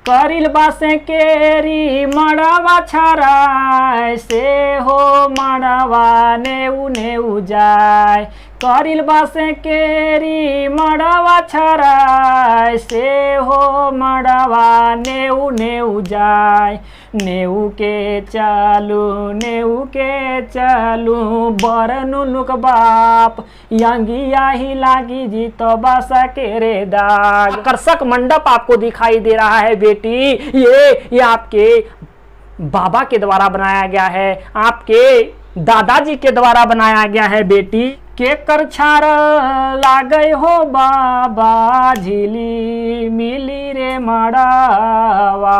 करिल बासे केरी मड़वा छराय से हो मड़वा नेऊ नेऊ जाय। करिल बासे केरी मड़वा छराय से हो मड़वा नेऊ नेऊ जाय। नेऊ के चालू बरनु नुक बाप यांगिया ही लागी जी तो बासा के रे दाग। आकर्षक मंडप आपको दिखाई दे रहा है बेटी, ये आपके बाबा के द्वारा बनाया गया है, आपके दादाजी के द्वारा बनाया गया है बेटी। के कर छार लागय हो बाबा झिली मिली रे मड़ावा।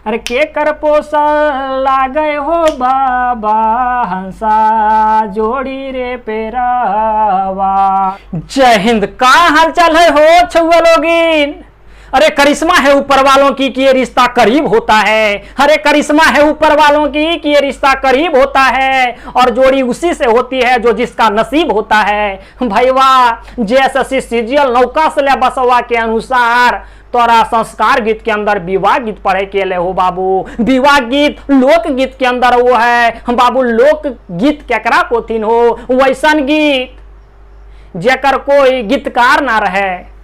अरे के कर पोस लागय हो बाबा हंसा जोड़ी रे पेरावा। जय हिंद। का हालचाल है हो छुआ लोगिन? अरे करिश्मा है ऊपर वालों की कि ये रिश्ता करीब होता है। अरे करिश्मा है ऊपर वालों की कि ये रिश्ता करीब होता है और जोड़ी उसी से होती है जो जिसका नसीब होता है। भाई वाह, जैसे सीजीएल नौका से बसवा के अनुसार तोरा संस्कार गीत के अंदर विवाह गीत पढ़े के ले हो बाबू। विवाह गीत लोक गीत के अंदर वो है बाबू। लोक गीत केकरा कोथिन हो? वैसन गीत जेकर कोई गीतकार ना रहे,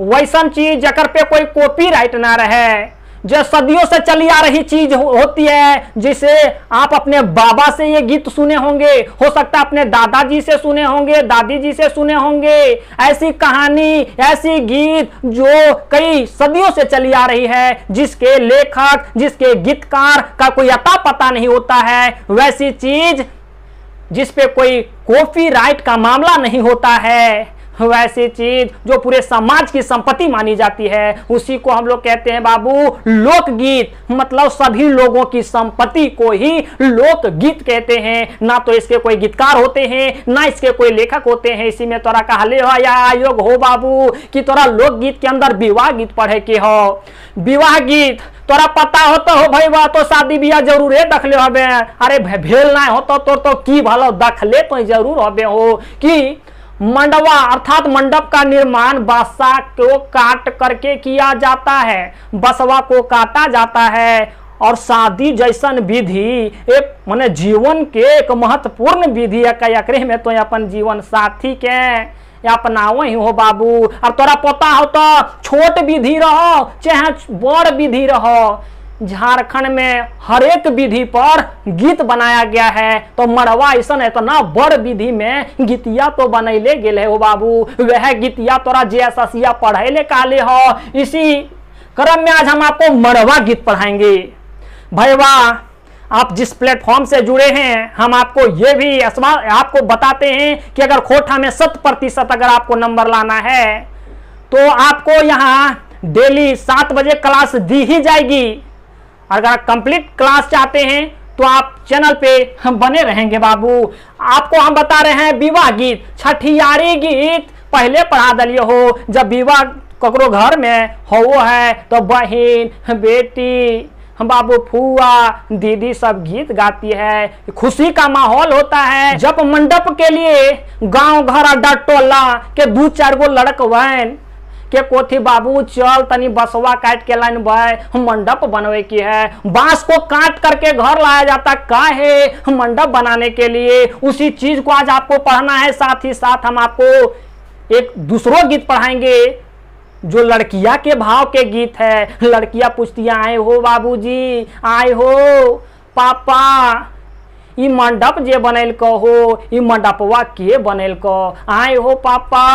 वैसन चीज जकर पे कोई कॉपीराइट ना रहे, जो सदियों से चली आ रही चीज होती है, जिसे आप अपने बाबा से ये गीत सुने होंगे, हो सकता है अपने दादाजी से सुने होंगे, दादी जी से सुने होंगे। ऐसी कहानी, ऐसी गीत जो कई सदियों से चली आ रही है, जिसके लेखक, जिसके गीतकार का कोई अता पता नहीं होता है, वैसी चीज जिस पे कोई कॉपीराइट का मामला नहीं होता है, वैसी चीज जो पूरे समाज की संपत्ति मानी जाती है, उसी को हम लोग कहते हैं बाबू लोकगीत। मतलब सभी लोगों की संपत्ति को ही लोकगीत कहते हैं। ना तो इसके कोई गीतकार होते हैं, ना इसके कोई लेखक होते हैं। इसी में तोरा कहले हो या आयोग हो बाबू कि तोरा लोकगीत के अंदर विवाह गीत पढ़े के हो। विवाह गीत तोरा पता हो तो हो भाई वाह, तो शादी ब्याह जरूर दखले हबे। अरे भेल ना हो तो की भलो दखले तो जरूर हबे हो कि मंडवा अर्थात मंडप का निर्माण बासा को काट करके किया जाता है, बसवा को काटा जाता है। और शादी जैसन विधि एक माने जीवन के एक महत्वपूर्ण विधि है। एकरे में तो अपन जीवन साथी के अपनाओ ही हो बाबू। और तोरा पता हो तो छोट विधि रहो चाहे बड़ विधि रहो, झारखंड में हर एक विधि पर गीत बनाया गया है। तो मड़वा ऐसा है तो ना बड़ विधि में गीतिया तो बनैले गेले हो बाबू। वह गीतिया तोरा जेएसएससिया पढ़ैले काले हो। इसी क्रम में आज हम आपको मड़वा गीत पढ़ाएंगे। भाई वाह, आप जिस प्लेटफॉर्म से जुड़े हैं, हम आपको ये भी आपको बताते हैं कि अगर खोटा में 100% अगर आपको नंबर लाना है तो आपको यहाँ डेली 7 बजे क्लास दी ही जाएगी। अगर कंप्लीट क्लास चाहते हैं तो आप चैनल पे हम बने रहेंगे बाबू। आपको हम बता रहे हैं विवाह गीत, छठियारी गीत पहले पढ़ा दिलिए हो। जब विवाह ककरो घर में हो है तो बहन, बेटी, बाबू, फुआ, दीदी सब गीत गाती है। खुशी का माहौल होता है। जब मंडप के लिए गांव घर अड्डा टोला के 2-4 गो लड़कवन के कोथी बाबू चल तनी बसवा काट के लाइन भाई मंडप बनवे की है। बांस को काट करके घर लाया जाता का है मंडप बनाने के लिए। उसी चीज को आज आपको पढ़ना है। साथ ही साथ हम आपको एक दूसरों गीत पढ़ाएंगे जो लड़किया के भाव के गीत है। लड़कियां पूछती आए हो बाबूजी, आए हो पापा, ई मंडप जे बनल हो, ई मंडपवा के बनल को? आए हो पापा,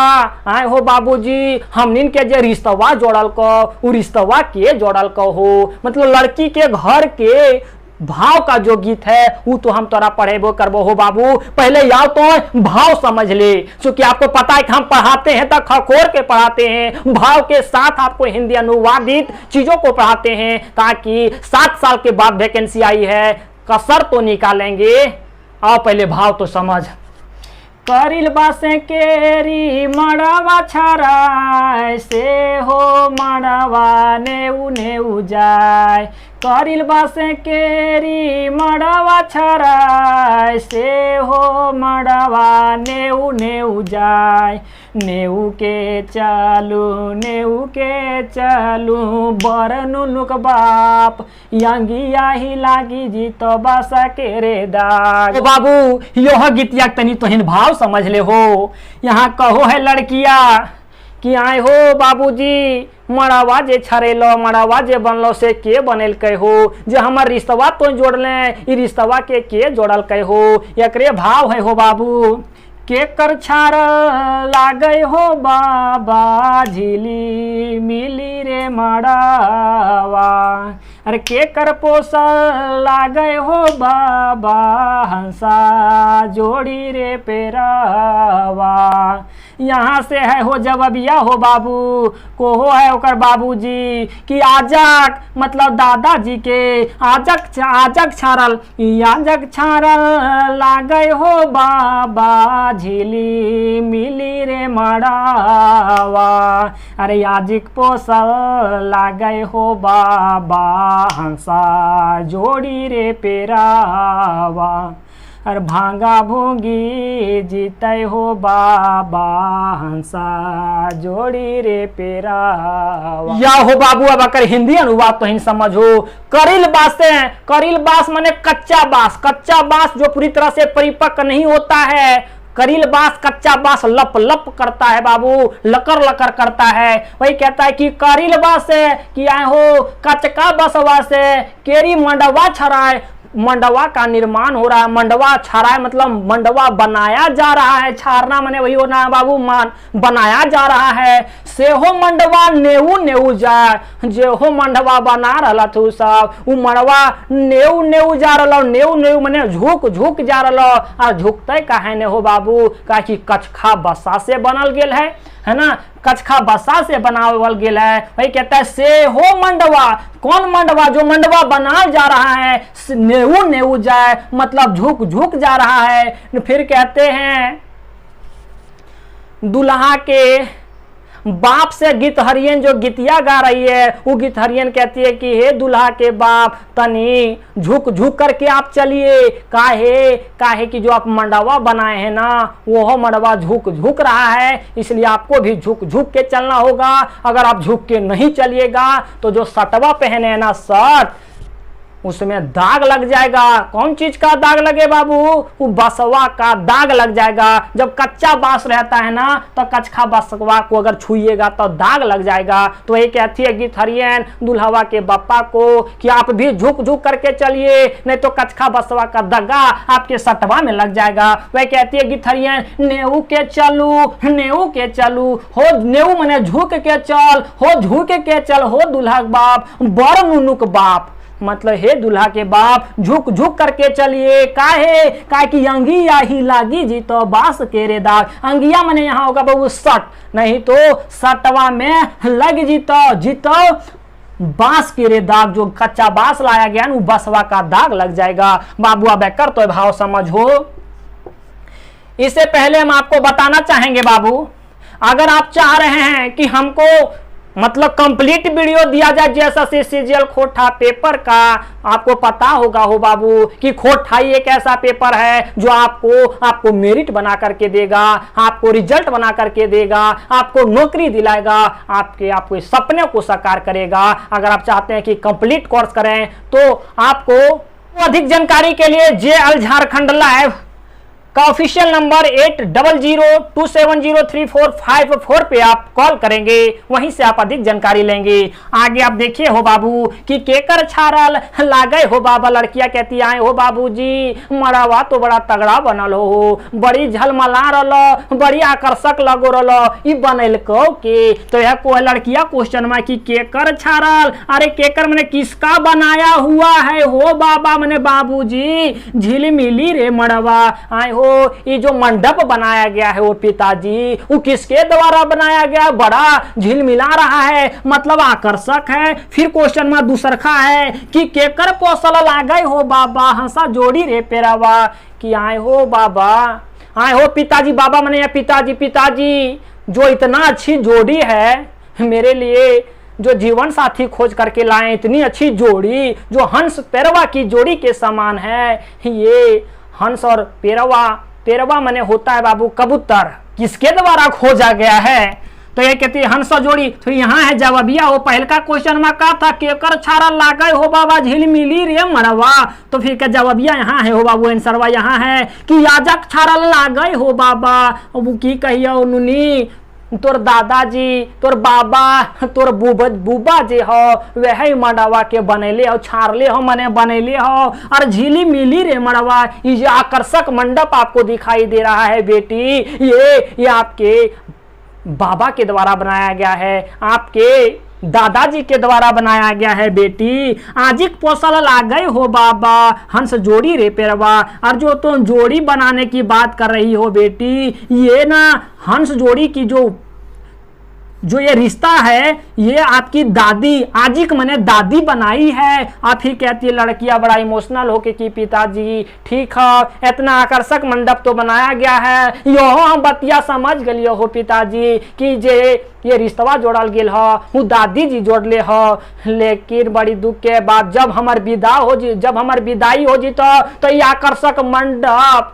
आए हो बाबूजी, हमनिन के जे रिश्तवा जोड़ल को, उ रिश्तवा के जोड़ल को हो। मतलब लड़की के घर के भाव का जो गीत है वो तो हम तोरा पढ़ेबो करबो हो बाबू। पहले यार तो भाव समझ ले, क्योंकि आपको पता है कि हम पढ़ाते हैं तो खखोर के पढ़ाते हैं। भाव के साथ आपको हिंदी अनुवादित चीजों को पढ़ाते हैं ताकि 7 साल के बाद वैकेंसी आई है, कसर तो निकालेंगे। आओ पहले भाव तो समझ। करिल बासे केरी मड़वा छराय से हो मड़वा नेऊ नेऊ जाय। करिल बासे केरी मड़वा छराय से हो मड़वा नेऊ नेऊ जाय नेऊ के चालू बर नुनुक बाप यंगिया ही लागी जी तो बासा के रे दाग। बाबू यह गीतिया तनी तोहिन भाव समझ ले हो। यहाँ कहो है लड़किया कि आए हो बाबूजी मड़ावा जे छरेलो मड़ावा जे बनलो से के बनेल के हो जे हमर रिश्तवा तो जोड़ ले ई रिश्तवा के जोड़ल के हो। एकरे भाव है हो बाबू के कर छार लागे हो बाबा झिली मिली रे मड़ावा अरे के कर पोसल लागे हो बाबा हंसा जोड़ी रे पेरावा। यहाँ से है हो जवाबिया हो बाबू को हो है ओकर बाबूजी कि आजक मतलब दादाजी के आजक छारल लागे हो बाबा झिली मिली रे मड़ावा अरे आजिक पोसल लागे हो बाबा हंसा जोड़ी रे पेरावा अरे भांगा भूंगी जीते हो बाबा हंसा जोड़ी रे पेरावा। या हो बाबू अब अगर हिंदी अनुवाद तो ही समझो। करिल बास माने कच्चा बास जो पूरी तरह से परिपक्व नहीं होता है। करिल बास कच्चा बास लप लप करता है बाबू लकर करता है। वही कहता है कि करिल बास से कि आए हो कचका बसवा से केरी मंडवा छराय मंडवा का निर्माण हो रहा है। मंडवा छारा मतलब मंडवा बनाया जा रहा है। छारना माने वही होना है बाबू मान बनाया जा रहा है। से हो मंडवा नेऊ जाए जे हो मंडवा बना रहा तू सब उ मंडवा नेऊ जा रहा नेऊ माने झुक जा रहा और झुकते काहे ने हो बाबू का कि कचखा बसा से बनल गेल है ना। कचखा बसा से बनावल गेल है। वही कहता है से हो मंडवा कौन मंडवा जो मंडवा बना जा रहा है नेऊ जाए मतलब झुक जा रहा है। फिर कहते हैं दुल्हा के बाप से गीतहरियन जो गीतिया गा रही है वो गीतहरियन कहती है कि हे दुल्हा के बाप तनी झुक करके आप चलिए काहे कि जो आप मंडवा बनाए हैं ना वो मंडवा झुक रहा है इसलिए आपको भी झुक के चलना होगा। अगर आप झुक के नहीं चलिएगा तो जो सटवा पहने हैं ना शर्ट उसमें दाग लग जाएगा। कौन चीज का दाग लगे बाबू वो बसवा का दाग लग जाएगा। जब कच्चा बांस रहता है ना तो कचखा बसवा को अगर छुइएगा तो दाग लग जाएगा। तो ये कहती है गीतहरियन दुल्हवा के बप्पा को कि आप भी झुक करके चलिए नहीं तो कचखा बसवा का दगा आपके सटवा में लग जाएगा। वह कहती है गीतहरियन नेऊ के चलू हो नेऊ मने झुक के चल हो दुल्हा बाप बड़ नुनुक बाप मतलब हे दुल्हा के बाप झुक करके चलिए काहे कि अंगिया ही लागी जी तो बास के रे दाग। अंगिया मने यहाँ होगा बाबू सट नहीं तो सटवा में लग जीतो बांस के रे दाग जो कच्चा बांस लाया गया ना बसवा का दाग लग जाएगा। बाबू अब कर तो भाव समझो। इससे पहले हम आपको बताना चाहेंगे बाबू अगर आप चाह रहे हैं कि हमको मतलब कंप्लीट वीडियो दिया जाए जैसा से सीजीएल खोटा पेपर का आपको पता होगा हो बाबू कि खोटाई एक ऐसा पेपर है जो आपको मेरिट बना करके देगा आपको रिजल्ट बना करके देगा आपको नौकरी दिलाएगा आपके सपने को साकार करेगा। अगर आप चाहते हैं कि कंप्लीट कोर्स करें तो आपको अधिक जानकारी के लिए जेएल झारखंड लाइव का ऑफिशियल नंबर 8002703454 पे आप कॉल करेंगे वहीं से आप अधिक जानकारी लेंगे। आगे आप देखिए हो बाबू कि केकर छारल लागे हो बाबा लड़कियां कहती आए हो बाबूजी मड़ावा तो बड़ा तगड़ा बनल हो बड़ी झलमला रलो बड़ी आकर्षक लगो रलो ई बनल को के तो यह को लड़कियां क्वेश्चन में कि केकर छारल अरे केकर मैंने किसका बनाया हुआ है हो बाबा मैंने बाबूजी झिलमिली रे मड़वा आए हो ये जो मंडप बनाया गया है वो पिताजी वो किसके द्वारा बनाया गया बड़ा झिलमिला रहा है मतलब आकर्षक है। फिर क्वेश्चन में दूसरखा है कि केकर पोसल लागे हो बाबा हंसा जोड़ी रे पेरावा कि आए हो बाबा आए हो पिताजी बाबा मने पिताजी जो इतना अच्छी जोड़ी है मेरे लिए जो जीवन साथी खोज करके लाए, इतनी अच्छी जोड़ी जो हंस पेरवा की जोड़ी के समान है। ये हंस और पेरवा, पेरवा माने होता है बाबू कबूतर, किसके द्वारा खोजा गया है? तो ये कहती है हंस जोड़ी। फिर यहाँ है जवाबिया हो, पहल का क्वेश्चन में का था केकर छारा लागे हो बाबा झिल मिली रे मरवा। तो फिर क्या जवाबिया यहाँ है हो बाबू, आंसरवा यहाँ है कि याजक छारा लागे हो बाबा। अब की कहियो नुनी तोर दादाजी, तोर बाबा, तोर बुबा जे हो वह मड़वा के बनेले हो, छारले हो मने बनेले हो। और झिली मिली रे मड़वा, ये जो आकर्षक मंडप आपको दिखाई दे रहा है बेटी, ये आपके बाबा के द्वारा बनाया गया है, आपके दादाजी के द्वारा बनाया गया है बेटी। आजिक पोसल ला गए हो बाबा हंस जोड़ी रे पेरवा। और जो तुम जोड़ी बनाने की बात कर रही हो बेटी, ये ना हंस जोड़ी की जो ये रिश्ता है ये आपकी दादी, आजिक मैंने दादी बनाई है। आप ही कहती है लड़कियां बड़ा इमोशनल होके कि पिताजी ठीक है इतना आकर्षक मंडप तो बनाया गया है, यो हम बतिया समझ गलियो हो पिताजी कि जे ये रिश्तवा जोड़ल गेल हो वो दादी जी जोड़ले हो। लेकिन बड़ी दुख के बाद जब हमार विदाई हो जी तो ये आकर्षक मंडप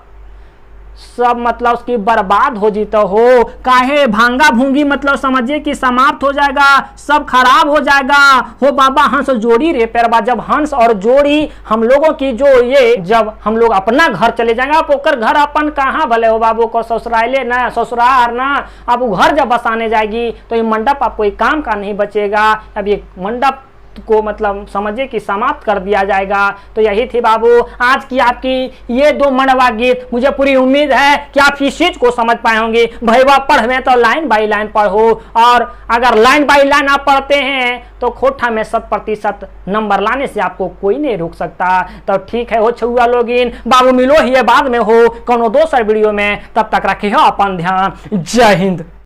सब मतलब उसकी बर्बाद हो जीता हो। काहे भांगा भूंगी मतलब समझिए कि समाप्त हो जाएगा, सब खराब हो जाएगा हो बाबा हंस जोड़ी रे पेरवा। जब हंस और जोड़ी हम लोगों की ये जब हम लोग अपना घर चले जाएंगे, आप ओकर घर अपन कहाँ भले हो बाबू को ससुराले ना ससुरार ना, आप वो घर जब बसाने जाएगी तो ये मंडप आपको एक काम का नहीं बचेगा। अब ये मंडप को मतलब समझिए कि समाप्त कर दिया जाएगा। तो यही थी बाबू आज की आपकी ये 2 मंडवा गीत। मुझे पूरी उम्मीद है कि आप इस चीज को समझ पाए होंगे। भैया पढ़वे तो लाइन बाई लाइन पढ़ो, और अगर लाइन बाई लाइन आप पढ़ते हैं तो खोटा में 100% नंबर लाने से आपको कोई नहीं रोक सकता। तो ठीक है हो छुआ लोगिन, बाबू मिलो ही बाद में हो कोनो दोसर वीडियो में, तब तक रखे हो अपन ध्यान। जय हिंद।